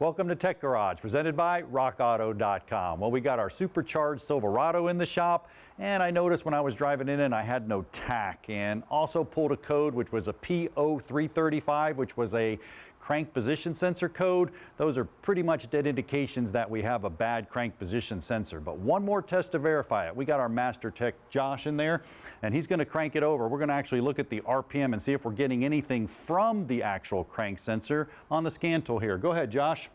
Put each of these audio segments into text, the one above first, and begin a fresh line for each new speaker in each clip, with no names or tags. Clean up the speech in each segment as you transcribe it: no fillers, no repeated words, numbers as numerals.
Welcome to Tech Garage, presented by RockAuto.com. Well, we got our supercharged Silverado in the shop, and I noticed when I was driving in I had no tach, and also pulled a code which was a P0335, which was a crank position sensor code. Those are pretty much dead indications that we have a bad crank position sensor. But one more test to verify it. We got our master tech Josh in there, and he's going to crank it over. We're going to actually look at the RPM and see if we're getting anything from the actual crank sensor on the scan tool here. Go ahead, Josh.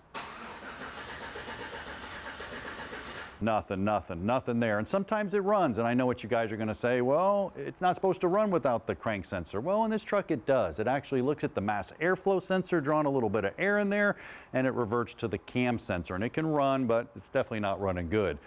Nothing there. And sometimes it runs, and I know what you guys are going to say, well, it's not supposed to run without the crank sensor. Well, in this truck it does. It actually looks at the mass airflow sensor, drawing a little bit of air in there, and it reverts to the cam sensor. And it can run, but it's definitely not running good.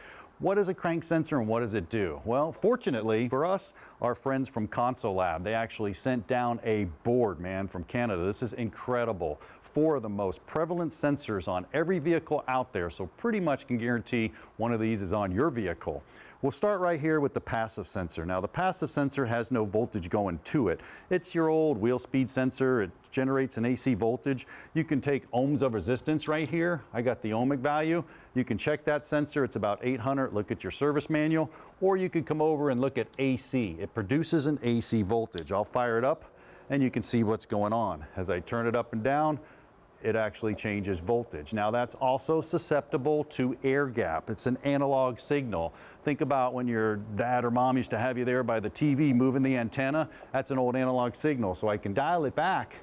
What is a crank sensor and what does it do? Well, fortunately for us, our friends from Console Lab, they actually sent down a board, man, from Canada. This is incredible. 4 of the most prevalent sensors on every vehicle out there, so pretty much can guarantee one of these is on your vehicle. We'll start right here with the passive sensor. Now, the passive sensor has no voltage going to it. It's your old wheel speed sensor. It generates an AC voltage. You can take ohms of resistance right here. I got the ohmic value. You can check that sensor. It's about 800. Look at your service manual. Or you can come over and look at AC. It produces an AC voltage. I'll fire it up and you can see what's going on. As I turn it up and down, it actually changes voltage. Now, that's also susceptible to air gap. It's an analog signal. Think about when your dad or mom used to have you there by the TV moving the antenna. That's an old analog signal. So I can dial it back,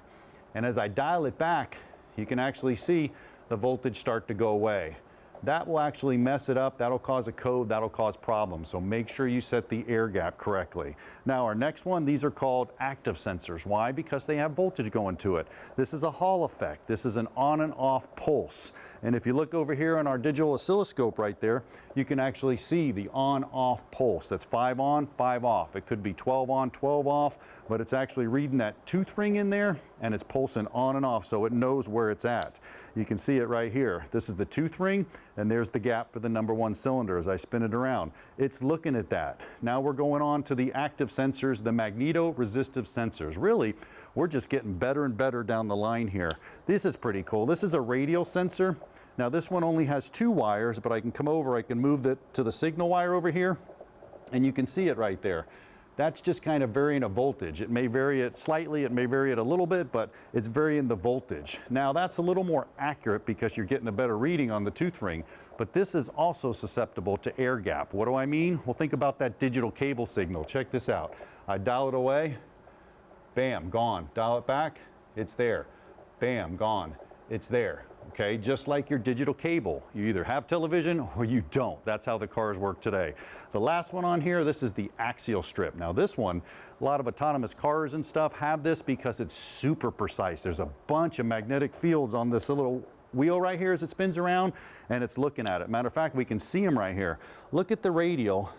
and as I dial it back, you can actually see the voltage start to go away. That will actually mess it up. That'll cause a code, that'll cause problems. So make sure you set the air gap correctly. Now, our next one, these are called active sensors. Why? Because they have voltage going to it. This is a Hall effect. This is an on and off pulse. And if you look over here on our digital oscilloscope right there, you can actually see the on-off pulse. That's 5 on, 5 off. It could be 12 on, 12 off, but it's actually reading that tooth ring in there, and it's pulsing on and off, so it knows where it's at. You can see it right here. This is the tooth ring, and there's the gap for the #1 cylinder as I spin it around. It's looking at that. Now we're going on to the active sensors, the magneto-resistive sensors. Really, we're just getting better and better down the line here. This is pretty cool. This is a radial sensor. Now this one only has 2 wires, but I can come over, I can move it to the signal wire over here, and you can see it right there. That's just kind of varying a voltage. It may vary it slightly, it may vary it a little bit, but it's varying the voltage. Now that's a little more accurate because you're getting a better reading on the tooth ring, but this is also susceptible to air gap. What do I mean? Well, think about that digital cable signal. Check this out. I dial it away, bam, gone. Dial it back, it's there. Bam, gone, it's there. Okay, just like your digital cable. You either have television or you don't. That's how the cars work today. The last one on here, this is the axial strip. Now this one, a lot of autonomous cars and stuff have this because it's super precise. There's a bunch of magnetic fields on this little wheel right here as it spins around, and it's looking at it. Matter of fact, we can see them right here. Look at the radial,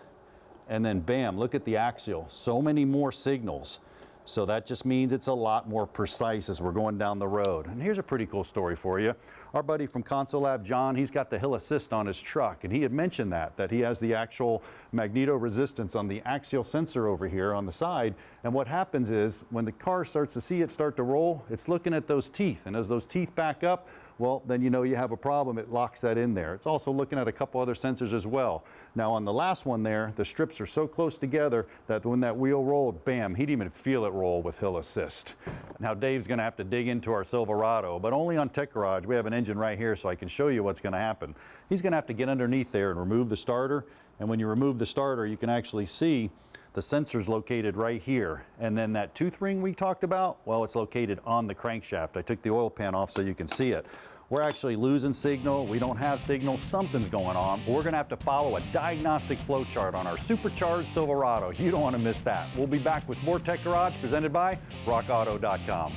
and then bam, look at the axial. So many more signals. So that just means it's a lot more precise as we're going down the road. And here's a pretty cool story for you. Our buddy from Console Lab, John, he's got the Hill Assist on his truck, and he had mentioned that he has the actual magneto resistance on the axial sensor over here on the side. And what happens is when the car starts to see it start to roll, it's looking at those teeth. And as those teeth back up, well, then you know you have a problem. It locks that in there. It's also looking at a couple other sensors as well. Now on the last one there, the strips are so close together that when that wheel rolled, bam, he didn't even feel it roll with Hill Assist. Now Dave's going to have to dig into our Silverado, but only on Tech Garage. We have an engine right here so I can show you what's going to happen. He's going to have to get underneath there and remove the starter. And when you remove the starter, you can actually see the sensor's located right here. And then that tooth ring we talked about, well, it's located on the crankshaft. I took the oil pan off so you can see it. We're actually losing signal. We don't have signal. Something's going on. We're going to have to follow a diagnostic flow chart on our supercharged Silverado. You don't want to miss that. We'll be back with more Tech Garage presented by RockAuto.com.